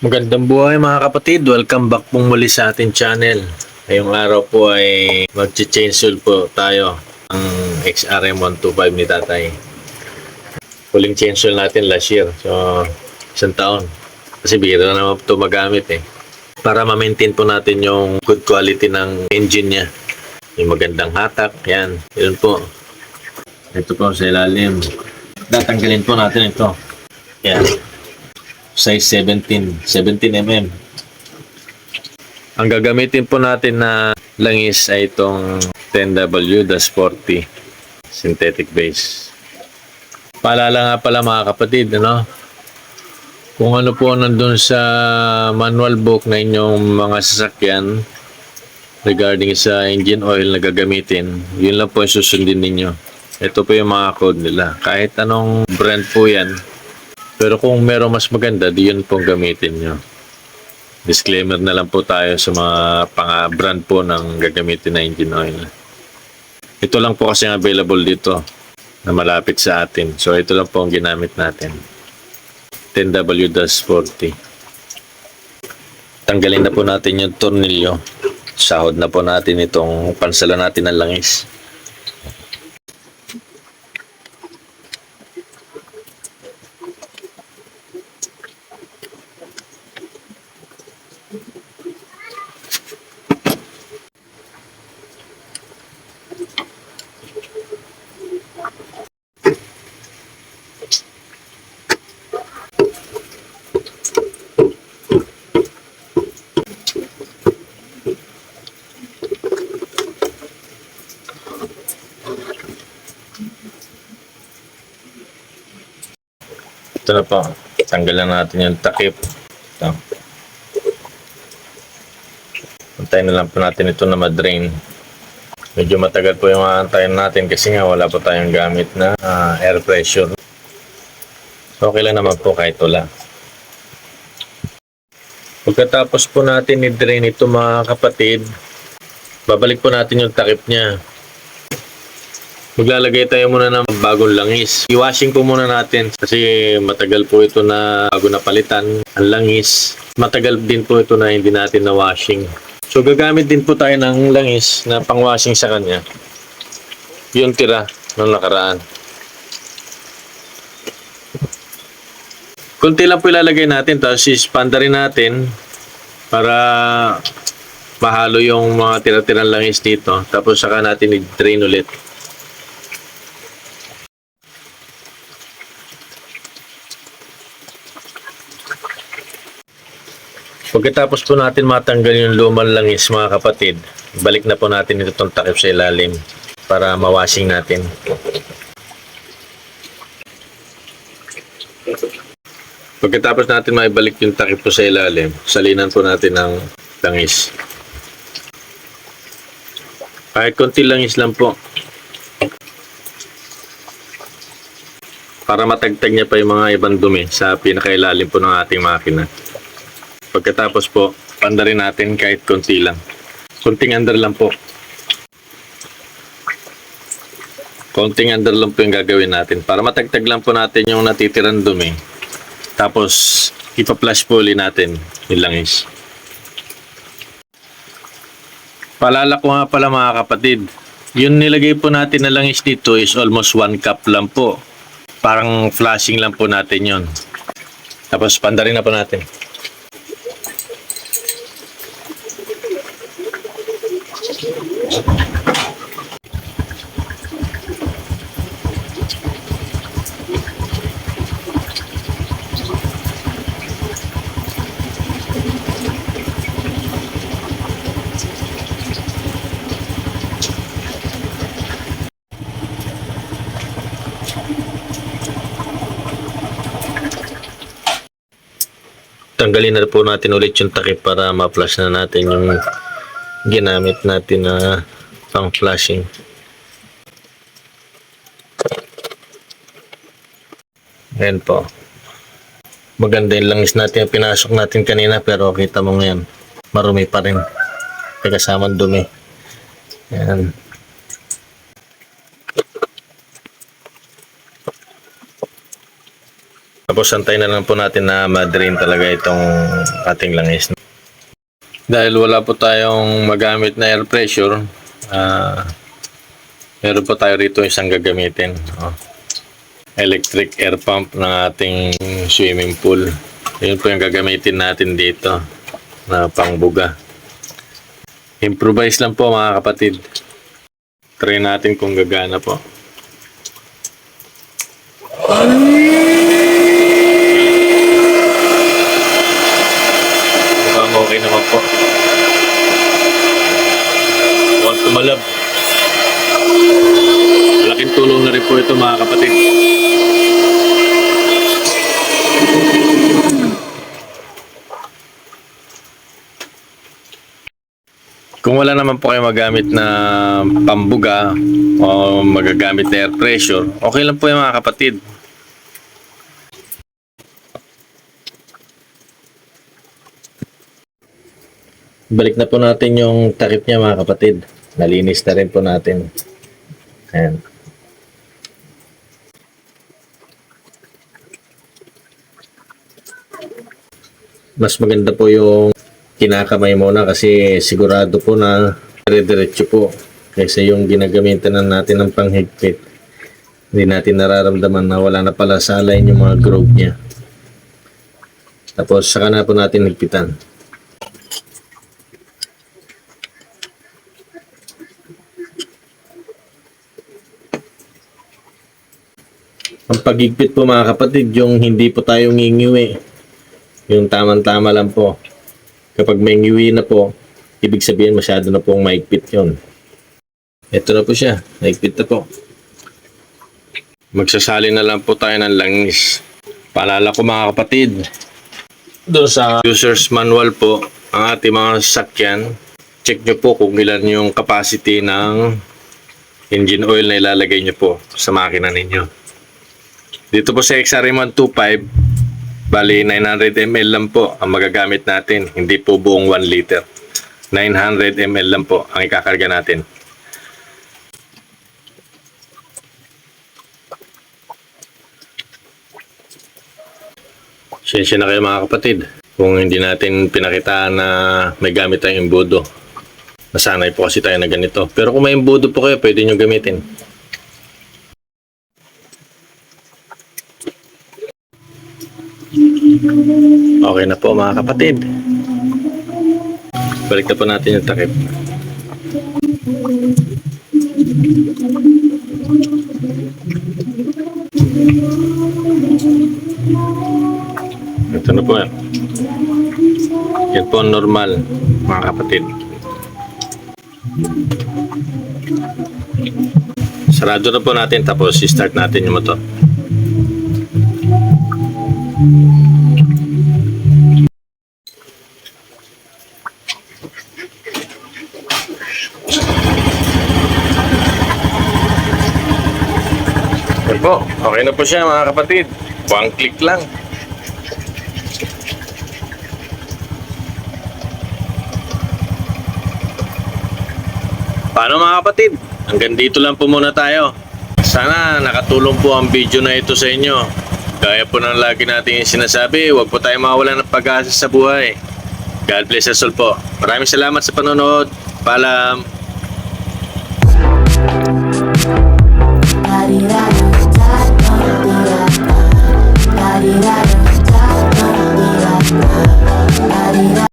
Magandang buhay mga kapatid, welcome back pong muli sa ating channel. Ngayong araw po ay mag-change oil po tayo ang XRM125 ni tatay. Huling change oil natin last year, so isang taon. Kasi bihira na naman ito magamit para ma-maintain po natin yung good quality ng engine niya. Yung magandang hatak, yan. Yun po. Ito po sa ilalim. Tatanggalin po natin ito. Yan. Size 17 mm. Ang gagamitin po natin na langis ay itong 10W-40 synthetic base. Paalala nga pala mga kapatid, kung ano po nandun sa manual book na inyong mga sasakyan regarding sa engine oil na gagamitin, yun lang po yung susundin ninyo. Ito po yung mga code nila. Kahit anong brand po yan, pero kung meron mas maganda, di yun pong gamitin nyo. Disclaimer na lang po tayo sa mga pang-brand po ng gagamitin na engine oil. Ito lang po kasi available dito na malapit sa atin. So ito lang po ang ginamit natin. 10W-40. Tanggalin na po natin yung tornilyo. Sahod na po natin itong pansala natin ng langis. Ito na po. Tanggalan natin yung takip. Ito. Antayin na lang po natin ito na ma-drain. Medyo matagal po yung antayin natin kasi nga wala po tayong gamit na air pressure. Okay lang naman po kahit wala. Pagkatapos po natin i-drain ito mga kapatid, babalik po natin yung takip niya. Maglalagay tayo muna ng bagong langis. I-washing po muna natin kasi matagal po ito na bago napalitan ang langis. Matagal din po ito na hindi natin na washing. So gagamit din po tayo ng langis na pang-washing sa kanya. Yung tira ng nakaraan. Kunti lang po ilalagay natin tapos ispanda rin natin para mahalo yung mga tira-tirang langis dito. Tapos saka natin i-drain ulit. Pagkatapos po natin matanggal yung lumang langis mga kapatid, balik na po natin itong takip sa ilalim para mawashing natin. Pagkatapos natin maibalik yung takip po sa ilalim, salinan po natin ng langis. Kahit konti langis lang po. Para matagtag niya pa yung mga ibang dumi sa pinakailalim po ng ating makina. Pagkatapos po, panda rin natin kahit konti lang. Konting under lang po. Konting under lang po yung gagawin natin. Para matagtag lang po natin yung natitirang dumi. Tapos, ipa-flush po ulit natin yung langis. Paalala ko nga pala mga kapatid, yung nilagay po natin na langis dito is almost 1 cup lang po. Parang flushing lang po natin yon. Tapos, panda rin na po natin. Tanggalin na po natin ulit yung takip para ma-flush na natin yung ginamit natin na pang flushing. Ayan po. Maganda yung langis natin yung pinasok natin kanina pero kita mo ngayon marumi pa rin. May kasamang dumi. Ayan. Tapos antay na lang po natin na ma-drain talaga itong ating langis. Dahil wala po tayong magamit na air pressure, meron po tayo rito isang gagamitin. Electric air pump ng ating swimming pool. Yun po yung gagamitin natin dito na pangbuga. Improvise lang po mga kapatid. Try natin kung gagana po. Mukhang okay naman po. Mukhang tumalab. Malaking tulong na rin po ito mga kapatid. Kung wala naman po kayo magamit na pambuga o magagamit na air pressure, okay lang po yung mga kapatid. Balik na po natin yung takip niya mga kapatid. Nalinis na rin po natin. Ayan. Mas maganda po yung kinakamay muna kasi sigurado po na dire-diretso po kaysa yung ginagamitan na natin ng panghigpit. Hindi natin nararamdaman na wala na pala sa line yung mga groove niya. Tapos saka na po natin higpitan. Ang paghigpit po mga kapatid, yung hindi po tayo ngingiwi. Yung tamang-tama lang po. Kapag may ngiwi na po, ibig sabihin masyado na pong mahigpit yun. Ito na po siya. Mahigpit na po. Magsasali na lang po tayo ng langis. Paalala ko mga kapatid, doon sa user's manual po, ang ating mga sasakyan, check nyo po kung ilan yung capacity ng engine oil na ilalagay nyo po sa makina ninyo. Dito po sa XRM125, bali 900 ml lang po ang magagamit natin, hindi po buong 1 liter. 900 ml lang po ang ikakarga natin. Sensya na kayo mga kapatid kung hindi natin pinakita na may gamit tayong embudo. Nasanay po kasi tayo na ganito. Pero kung may embudo po kayo, pwede nyo gamitin. Okay na po mga kapatid. Balik na po natin yung takip. Ito na po yan. Yan po normal mga kapatid. Sarado na po natin tapos i-start natin yung motor. Yan po, okay na po siya mga kapatid. One click lang. Paano mga kapatid? Hanggang dito lang po muna tayo. Sana nakatulong po ang video na ito sa inyo. Gaya po ng lagi natin sinasabi, huwag po tayo mawalan ng pag-asa sa buhay. God bless us all po. Maraming salamat sa panonood. Paalam.